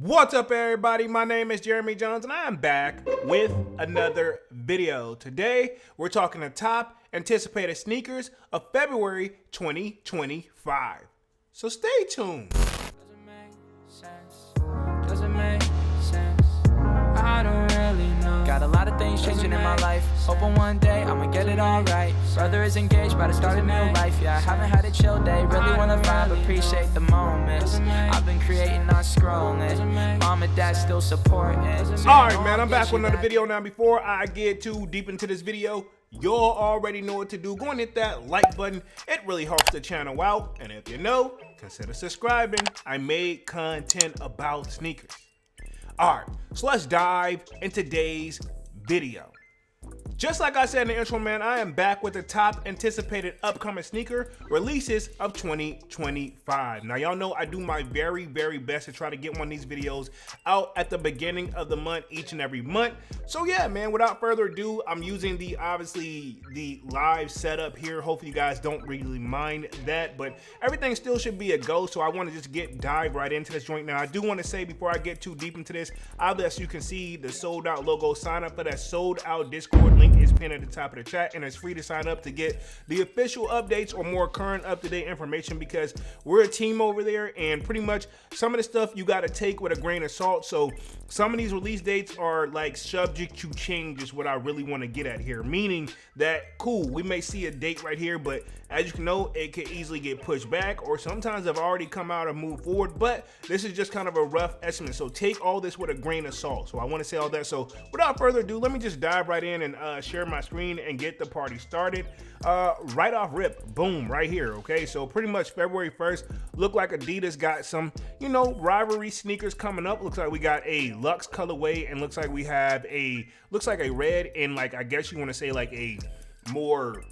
What's up, everybody? My name is Jeremy Jones and I am back with another video. Today we're talking the top anticipated sneakers of February 2025. So stay tuned. Doesn't make sense. Doesn't make sense. I don't really know. Got a lot of things changing in my life. Hoping one day I'ma get it all right. Brother is engaged, about to start a new life. Yeah, I haven't had a chill day. Really wanna vibe, appreciate the moments. I've been creating, not scrolling. Mom and dad still supporting. Alright, man, I'm back with another video. Now, before I get too deep into this video, y'all already know what to do. Go and hit that like button. It really helps the channel out. And if you know, consider subscribing. I made content about sneakers. Alright, so let's dive into today's video. Just like I said in the intro, man, I am back with the top anticipated upcoming sneaker releases of 2025. Now, y'all know I do my very, very best to try to get one of these videos out at the beginning of the month, each and every month. So yeah, man, without further ado, I'm using obviously the live setup here. Hopefully you guys don't really mind that, but everything still should be a go. So I want to just dive right into this joint. Now, I do want to say before I get too deep into this, obviously you can see the sold out logo. Sign up for that sold out Discord link is pinned at the top of the chat, and it's free to sign up to get the official updates or more current up-to-date information, because we're a team over there, and pretty much some of the stuff you got to take with a grain of salt. So some of these release dates are like subject to change, is what I really want to get at here, meaning that cool, we may see a date right here, but as you can know, it could easily get pushed back, or sometimes have already come out and moved forward. But this is just kind of a rough estimate, so take all this with a grain of salt. So I want to say all that. So without further ado, let me just dive right in and share my screen and get the party started. Right off rip, boom, right here. Okay, so pretty much February 1st, look like Adidas got some, you know, rivalry sneakers coming up. Looks like we got a Luxe colorway, and looks like we have looks like a red, and like, I guess you want to say like a more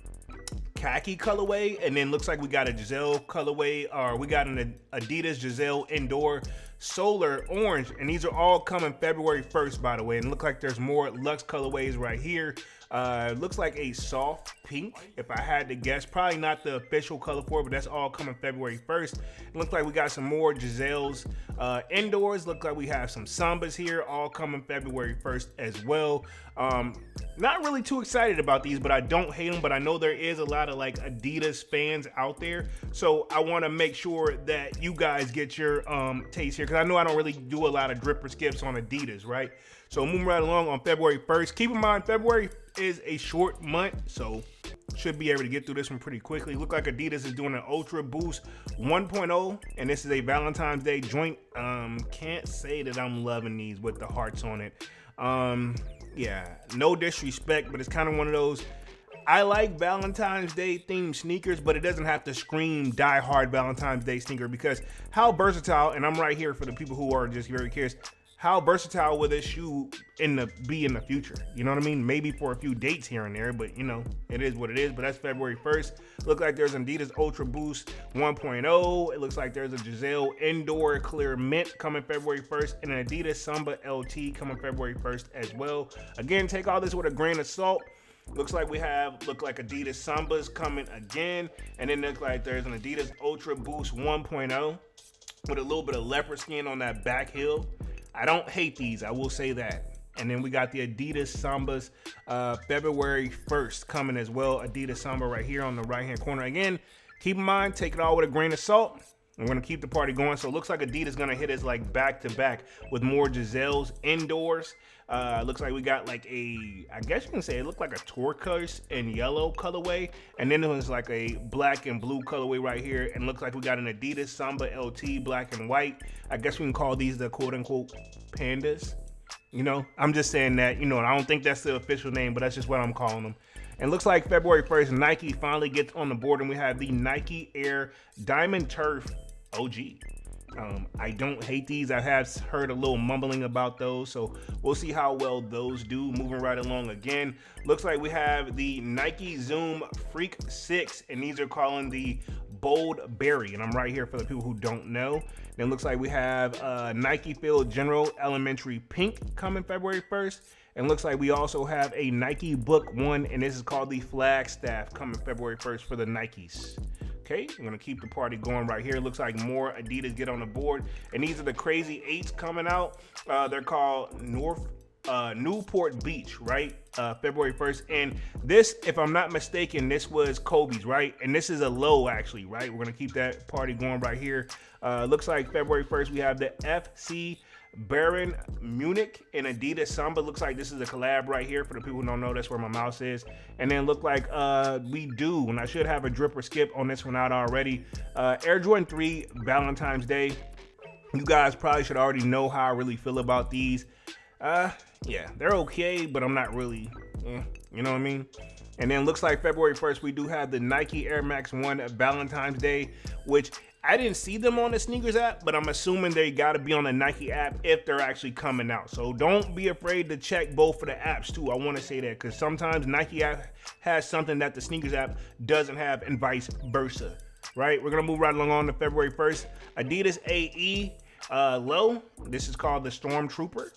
khaki colorway, and then looks like we got a Giselle colorway, or we got an Adidas Giselle indoor solar orange, and these are all coming February 1st, by the way. And look like there's more Luxe colorways right here. Looks like a soft pink, if I had to guess. Probably not the official color for it, but that's all coming February 1st. It looks like we got some more Giselle's indoors. Look like we have some Sambas here, all coming February 1st as well. Not really too excited about these, but I don't hate them. But I know there is a lot of like Adidas fans out there, so I want to make sure that you guys get your taste here, because I know I don't really do a lot of drip or skips on Adidas, right? So moving right along on February 1st. Keep in mind, February is a short month, so should be able to get through this one pretty quickly. Look like Adidas is doing an Ultra Boost 1.0, and this is a Valentine's Day joint. Can't say that I'm loving these with the hearts on it. Yeah, no disrespect, but it's kind of one of those, I like Valentine's Day themed sneakers, but it doesn't have to scream die hard Valentine's Day sneaker, because how versatile, and I'm right here for the people who are just very curious, how versatile will this shoe be in the future? You know what I mean? Maybe for a few dates here and there, but you know, it is what it is. But that's February 1st. Look like there's Adidas Ultra Boost 1.0. It looks like there's a Giselle Indoor Clear Mint coming February 1st, and an Adidas Samba LT coming February 1st as well. Again, take all this with a grain of salt. Looks like we look like Adidas Sambas coming again, and then looks like there's an Adidas Ultra Boost 1.0 with a little bit of leopard skin on that back heel. I don't hate these, I will say that. And then we got the Adidas Sambas February 1st coming as well. Adidas Samba right here on the right hand corner. Again, keep in mind, take it all with a grain of salt. We're gonna keep the party going. So it looks like Adidas gonna hit us like back to back with more Giselle's indoors. Looks like we got like I guess you can say it looked like a turquoise and yellow colorway, and then it was like a black and blue colorway right here, and looks like we got an Adidas Samba LT black and white. I guess we can call these the quote unquote pandas. You know, I'm just saying that, you know, and I don't think that's the official name, but that's just what I'm calling them. And looks like February 1st, Nike finally gets on the board, and we have the Nike Air Diamond Turf OG. I don't hate these. I have heard a little mumbling about those, so we'll see how well those do. Moving right along again, looks like we have the Nike Zoom Freak 6, and these are calling the Bold Berry, and I'm right here for the people who don't know. Then looks like we have Nike Field General Elementary Pink coming February 1st, and looks like we also have a Nike Book 1, and this is called the Flagstaff coming February 1st for the Nikes. Okay, I'm gonna keep the party going right here. Looks like more Adidas get on the board, and these are the crazy 8s coming out. They're called Newport Beach, right? February 1st. And this, if I'm not mistaken, this was Kobe's, right? And this is a low, actually, right? We're gonna keep that party going right here. Looks like February 1st, we have the FC Bayern Munich and Adidas Samba. Looks like this is a collab right here. For the people who don't know, that's where my mouse is. And then look like we do, and I should have a drip or skip on this one out already. Air Jordan 3 Valentine's Day. You guys probably should already know how I really feel about these. Yeah, they're okay, but I'm not really, you know what I mean? And then looks like February 1st, we do have the Nike Air Max 1 Valentine's Day, which I didn't see them on the sneakers app, but I'm assuming they gotta be on the Nike app if they're actually coming out. So don't be afraid to check both of the apps too. I wanna say that, because sometimes Nike app has something that the sneakers app doesn't have and vice versa, right? We're gonna move right along on to February 1st. Adidas AE low, this is called the Stormtrooper.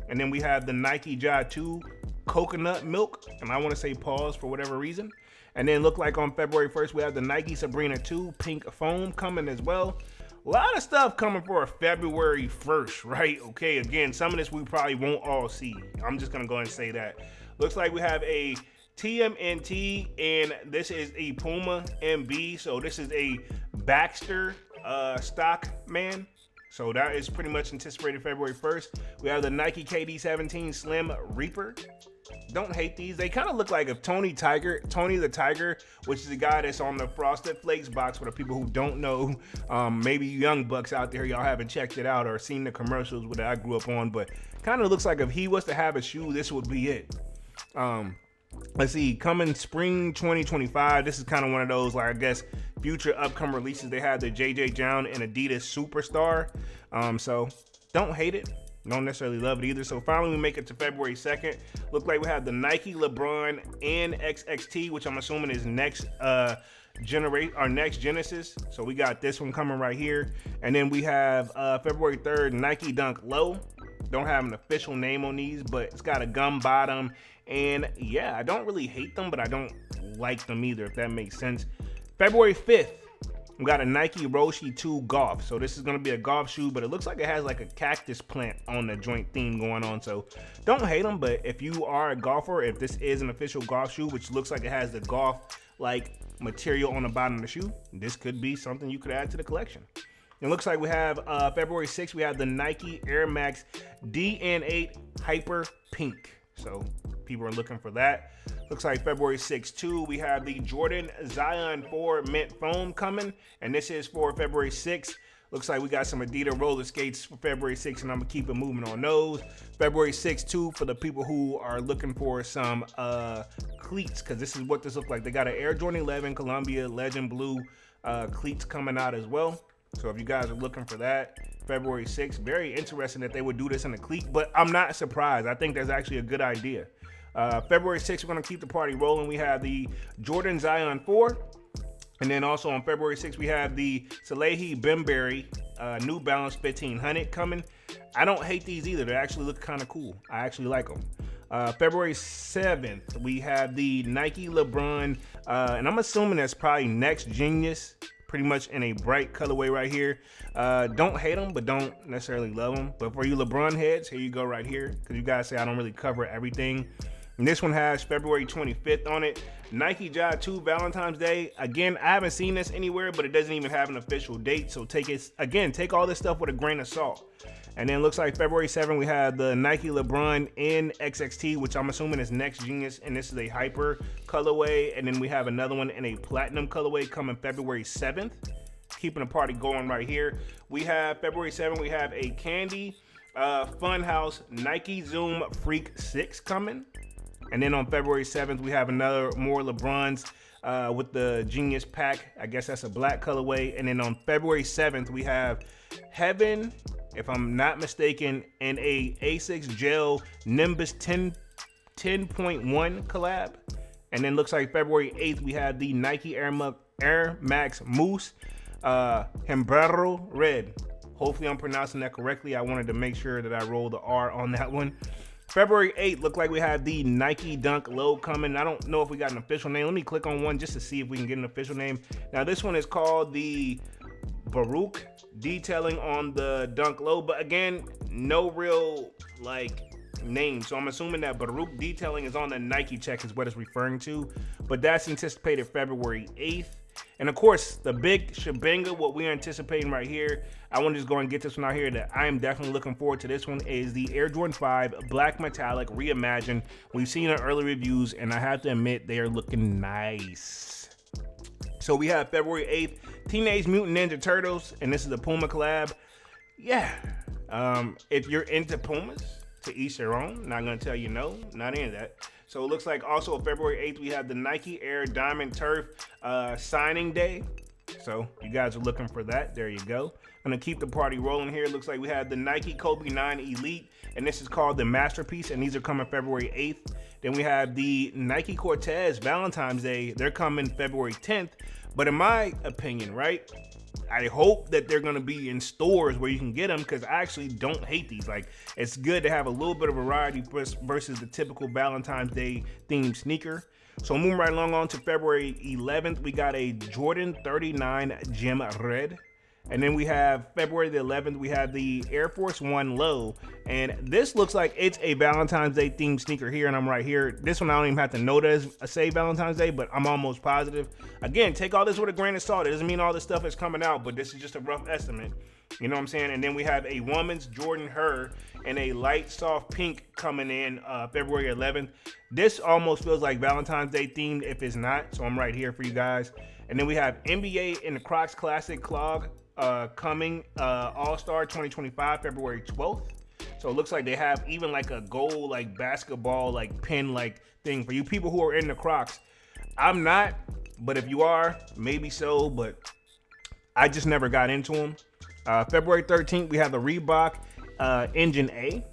And then we have the Nike Ja 2 Coconut Milk, and I wanna say pause for whatever reason. And then look like on February 1st, we have the Nike Sabrina 2 Pink Foam coming as well. A lot of stuff coming for February 1st, right? Okay, again, some of this we probably won't all see. I'm just gonna go ahead and say that. Looks like we have a TMNT, and this is a Puma MB. So this is a Baxter stock, man. So that is pretty much anticipated February 1st. We have the Nike KD17 Slim Reaper. Don't hate these. They kind of look like if Tony the Tiger, which is the guy that's on the Frosted Flakes box. For the people who don't know, maybe young bucks out there, y'all haven't checked it out or seen the commercials that I grew up on, but kind of looks like if he was to have a shoe, this would be it. Let's see, coming spring 2025. This is kind of one of those, like, I guess, future upcoming releases. They have the JJ Brown and Adidas Superstar. So don't hate it. Don't necessarily love it either. So finally we make it to February 2nd. Look like we have the Nike LeBron NXXT, which I'm assuming is next next Genesis. So we got this one coming right here. And then we have February 3rd, Nike Dunk Low. Don't have an official name on these, but it's got a gum bottom. And yeah, I don't really hate them, but I don't like them either, if that makes sense. February 5th, we got a Nike Roshi 2 Golf. So this is gonna be a golf shoe, but it looks like it has like a cactus plant on the joint theme going on. So don't hate them, but if you are a golfer, if this is an official golf shoe, which looks like it has the golf like material on the bottom of the shoe, this could be something you could add to the collection. It looks like we have February 6th, we have the Nike Air Max DN8 Hyper Pink. So people are looking for that. Looks like February 6th too, we have the Jordan Zion 4 Mint Foam coming, and this is for February 6th. Looks like we got some Adidas roller skates for February 6th, and I'm gonna keep it moving on those. February 6th too, for the people who are looking for some cleats, because this is what this looks like. They got an Air Jordan 11 Columbia Legend Blue cleats coming out as well. So if you guys are looking for that, February 6th, very interesting that they would do this in a cleat, but I'm not surprised. I think that's actually a good idea. February 6th, we're gonna keep the party rolling. We have the Jordan Zion 4. And then also on February 6th, we have the Salehi Bembury New Balance 1500 coming. I don't hate these either. They actually look kind of cool. I actually like them. February 7th, we have the Nike LeBron, and I'm assuming that's probably Next Genius, pretty much in a bright colorway right here. Don't hate them, but don't necessarily love them. But for you LeBron heads, here you go right here, because you guys say I don't really cover everything. And this one has February 25th on it. Nike Ja 2 Valentine's Day. Again, I haven't seen this anywhere, but it doesn't even have an official date. So take all this stuff with a grain of salt. And then looks like February 7th, we have the Nike LeBron NXXT, which I'm assuming is Next Genius, and this is a hyper colorway. And then we have another one in a platinum colorway coming February 7th. Keeping the party going right here. We have February 7th, we have a Candy Funhouse Nike Zoom Freak 6 coming. And then on February 7th, we have more LeBrons with the Genius Pack. I guess that's a black colorway. And then on February 7th, we have Heaven, if I'm not mistaken, and a Asics Gel Nimbus 10.1 collab. And then looks like February 8th, we have the Nike Air Max Mousse Hembero Red. Hopefully I'm pronouncing that correctly. I wanted to make sure that I rolled the R on that one. February 8th, look like we have the Nike Dunk Low coming. I don't know if we got an official name. Let me click on one just to see if we can get an official name. Now this one is called the Baruch detailing on the Dunk Low, but again, no real like name. So I'm assuming that Baruch detailing is on the Nike check is what it's referring to, but that's anticipated February 8th. And of course, the big shebanga, what we're anticipating right here, I want to just go and get this one out here that I am definitely looking forward to. This one is the Air Jordan 5 Black Metallic Reimagined. We've seen our early reviews, and I have to admit, they are looking nice. So we have February 8th, Teenage Mutant Ninja Turtles, and this is a Puma collab. Yeah, if you're into Pumas, to each their own. Not going to tell you no, not into that. So it looks like also February 8th, we have the Nike Air Diamond Turf signing day. So you guys are looking for that. There you go. I'm going to keep the party rolling here. It looks like we have the Nike Kobe 9 Elite, and this is called the Masterpiece, and these are coming February 8th. Then we have the Nike Cortez Valentine's Day. They're coming February 10th. But in my opinion, right, I hope that they're going to be in stores where you can get them, because I actually don't hate these. Like, it's good to have a little bit of variety versus the typical Valentine's Day themed sneaker. So moving right along on to February 11th, we got a Jordan 39 Gem Red. And then we have February the 11th, we have the Air Force One Low. And this looks like it's a Valentine's Day themed sneaker here, and I'm right here. This one I don't even have to note as say Valentine's Day, but I'm almost positive. Again, take all this with a grain of salt. It doesn't mean all this stuff is coming out, but this is just a rough estimate. You know what I'm saying? And then we have a woman's Jordan Her and a light soft pink coming in February 11th. This almost feels like Valentine's Day themed if it's not, so I'm right here for you guys. And then we have NBA in the Crocs Classic Clog coming All-Star 2025 February 12th. So it looks like they have even like a gold like basketball like pin like thing for you people who are in the Crocs. I'm not, but if you are, maybe so, but I just never got into them. February 13th, we have the Reebok Engine A.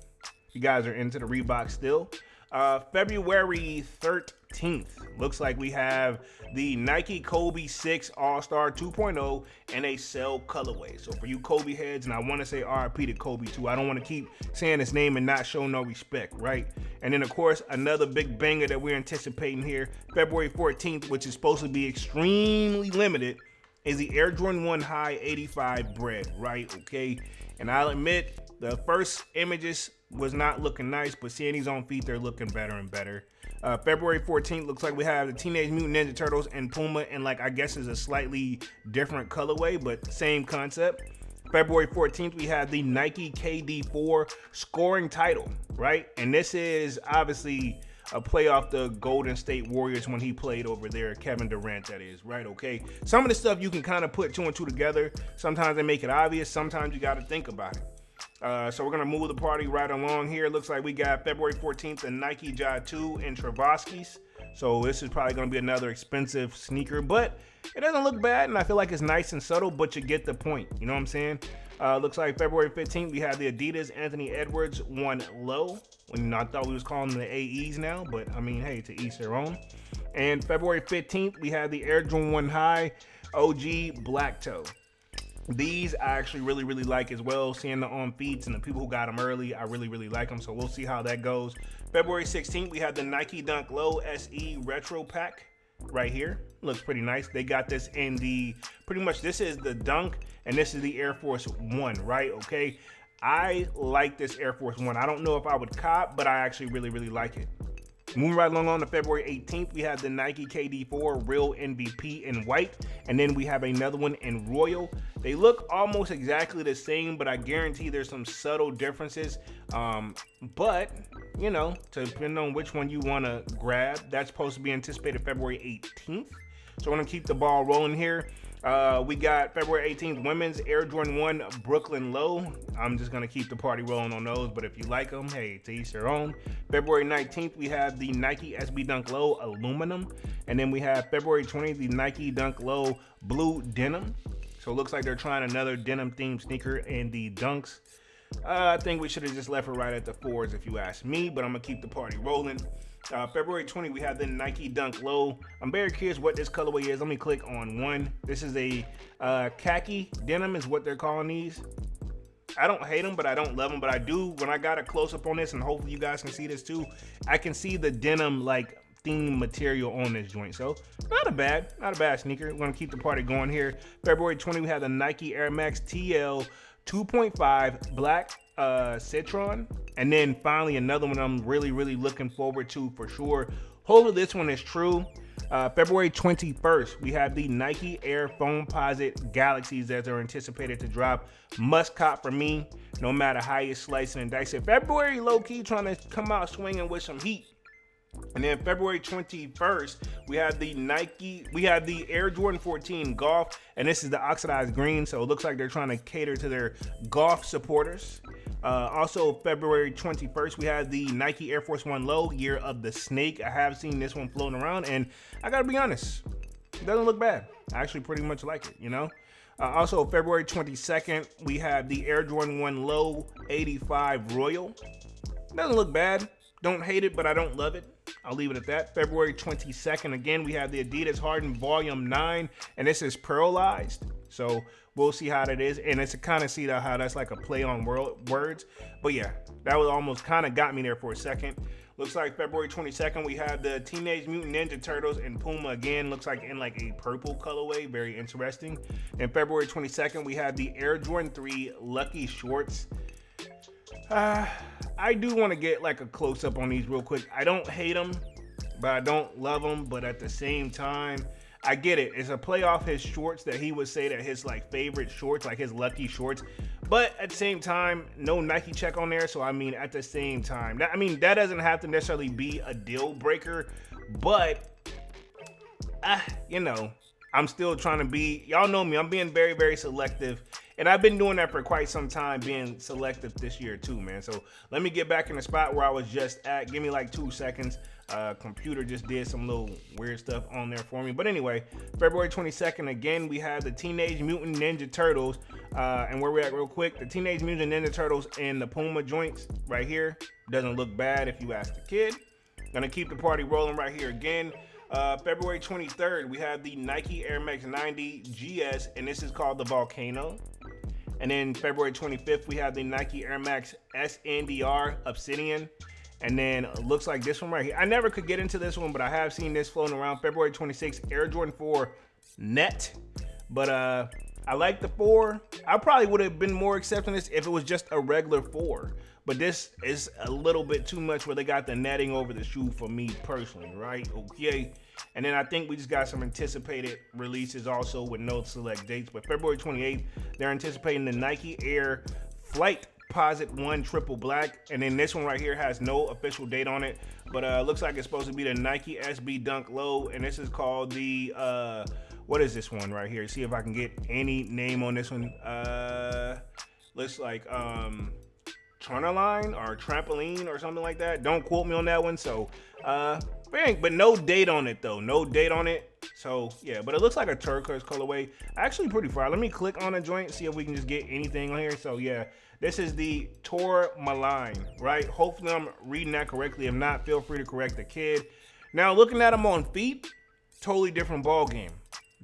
You guys are into the Reebok still. February 13th, looks like we have the Nike Kobe 6 All-Star 2.0 and a Cell colorway. So for you Kobe heads, and I want to say RIP to Kobe too. I don't want to keep saying his name and not show no respect, right? And then of course, another big banger that we're anticipating here, February 14th, which is supposed to be extremely limited, is the Air Jordan 1 High 85 Bread, right? Okay. And I'll admit, the first images was not looking nice, but seeing these on feet, they're looking better and better. February 14th, looks like we have the Teenage Mutant Ninja Turtles and Puma, and like I guess is a slightly different colorway, but same concept. February 14th, we have the Nike KD4 scoring title, right? And this is obviously a play off the Golden State Warriors when he played over there, Kevin Durant, that is, right? Okay. Some of the stuff you can kind of put two and two together. Sometimes they make it obvious. Sometimes you got to think about it. So we're going to move the party right along here. Looks like we got February 14th, the Nike Ja 2 in Travaskis. So this is probably going to be another expensive sneaker, but it doesn't look bad, and I feel like it's nice and subtle, but you get the point. You know what I'm saying? Looks like February 15th, we have the Adidas Anthony Edwards 1 Low. I thought we was calling them the AEs now, but I mean, hey, to each their own. And February 15th, we have the Air Jordan 1 High OG Black Toe. These I actually really like as well. Seeing the on feeds and the people who got them early, I really like them. So we'll see how that goes. February 16th, we have the Nike Dunk Low SE Retro Pack right here. Looks pretty nice. They got this in the, pretty much this is the Dunk and this is the Air Force One, right? Okay. I like this Air Force One. I don't know if I would cop, but I actually really like it. Moving right along on to February 18th, we have the Nike KD4 Real MVP in white, and then we have another one in royal. They look almost exactly the same, but I guarantee there's some subtle differences. But, you know, depending on which one you want to grab, that's supposed to be anticipated February 18th. So I'm going to keep the ball rolling here. We got February 18th, women's Air Jordan 1 Brooklyn Low. I'm just going to keep the party rolling on those, but if you like them, hey, to each their own. February 19th, we have the Nike SB Dunk Low Aluminum. And then we have February 20th, the Nike Dunk Low Blue Denim. So it looks like they're trying another denim themed sneaker in the Dunks. I think we should have just left it right at the 4s if you ask me, but I'm going to keep the party rolling. February 20, we have the Nike Dunk Low. I'm very curious what this colorway is. Let me click on one. This is a khaki denim is what they're calling these. I don't hate them, but I don't love them. But I do, when I got a close up on this, and hopefully you guys can see this too, I can see the denim like theme material on this joint. So not a bad sneaker. We're gonna keep the party going here. February 20, we have the Nike Air Max TL 2.5 black citron, and then finally another one I'm really looking forward to for sure. Hopefully this one is true. February 21st, we have the Nike Air Foamposite Galaxies that are anticipated to drop. Must cop for me, no matter how you slice it and dice it. February low-key trying to come out swinging with some heat. And then February 21st, we have the Air Jordan 14 Golf, and this is the oxidized green, so it looks like they're trying to cater to their golf supporters. Also, February 21st, we have the Nike Air Force One Low, Year of the Snake. I have seen this one floating around, and I gotta be honest, it doesn't look bad. I actually pretty much like it, you know? Also, February 22nd, we have the Air Jordan 1 Low 85 Royal. Doesn't look bad. Don't hate it, but I don't love it. I'll leave it at that. February 22nd, again, we have the Adidas Harden Volume 9, and this is pearlized. So we'll see how that is. And it's to kind of see how that's like a play on words. But yeah, that was almost kind of got me there for a second. Looks like February 22nd, we have the Teenage Mutant Ninja Turtles and Puma again. Looks like in like a purple colorway. Very interesting. And February 22nd, we have the Air Jordan 3 Lucky Shorts. I do want to get like a close up on these real quick. I don't hate them, but I don't love them. But at the same time, I get it. It's a play off his shorts that he would say that his like favorite shorts, like his lucky shorts. But at the same time, no Nike check on there. So I mean, at the same time, that doesn't have to necessarily be a deal breaker. But you know, I'm still trying to be. Y'all know me. I'm being very selective. And I've been doing that for quite some time, being selective this year too, man. So let me get back in the spot where I was just at. Give me like 2 seconds. Computer just did some little weird stuff on there for me. But anyway, February 22nd, again, we have the Teenage Mutant Ninja Turtles. And where we at real quick, the Teenage Mutant Ninja Turtles and the Puma joints right here. Doesn't look bad if you ask the kid. Gonna keep the party rolling right here again. February 23rd, we have the Nike Air Max 90 GS, and this is called the Volcano. And then February 25th, we have the Nike Air Max SNDR Obsidian. And then it looks like this one right here. I never could get into this one, but I have seen this floating around. February 26th, Air Jordan 4 Net. But I like the 4. I probably would have been more accepting this if it was just a regular 4. But this is a little bit too much where they got the netting over the shoe for me personally, right? Okay. And then I think we just got some anticipated releases also with no select dates. But February 28th, they're anticipating the Nike Air Flight Posit 1 Triple Black. And then this one right here has no official date on it. But looks like it's supposed to be the Nike SB Dunk Low. And this is called the, what is this one right here? See if I can get any name on this one. Looks like Tronaline or Trampoline or something like that. Don't quote me on that one. So, but no date on it though. No date on it. So yeah, but it looks like a turquoise colorway. Actually pretty far. Let me click on a joint, see if we can just get anything on here. So yeah, this is the Tourmaline, right? Hopefully I'm reading that correctly. If not, feel free to correct the kid. Now looking at them on feet, totally different ball game.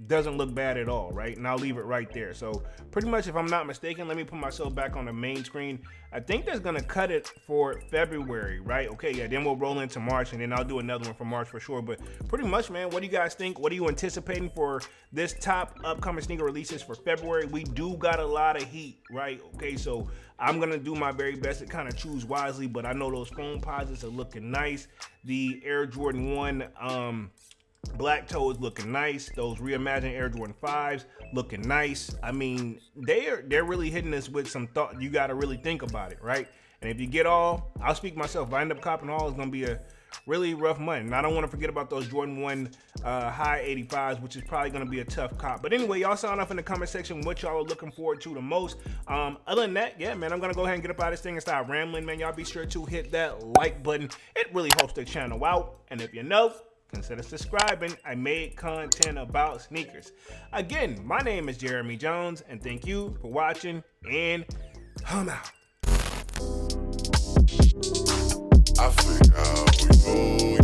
Doesn't look bad at all, right? And I'll leave it right there. So pretty much, if I'm not mistaken, let me put myself back on the main screen. I think that's gonna cut it for February, right? Okay, yeah, then we'll roll into March, and then I'll do another one for March for sure. But pretty much, man, what do you guys think? What are you anticipating for this top upcoming sneaker releases for February? We do got a lot of heat, right? Okay, so I'm gonna do my very best to kind of choose wisely, but I know those Foamposites are looking nice. The Air Jordan 1 Black Toe is looking nice. Those reimagined Air Jordan 5s looking nice. I mean, they're really hitting us with some thought. You got to really think about it, right? And if you get all, I'll speak myself. If I end up copping all, it's going to be a really rough month. And I don't want to forget about those Jordan 1 high 85s, which is probably going to be a tough cop. But anyway, y'all sound off in the comment section what y'all are looking forward to the most. Other than that, yeah, man, I'm going to go ahead and get up out of this thing and start rambling, man. Y'all be sure to hit that like button. It really helps the channel out. And if you know, consider subscribing. I made content about sneakers. Again, my name is Jeremy Jones, and thank you for watching, and I'm out. I think how we go.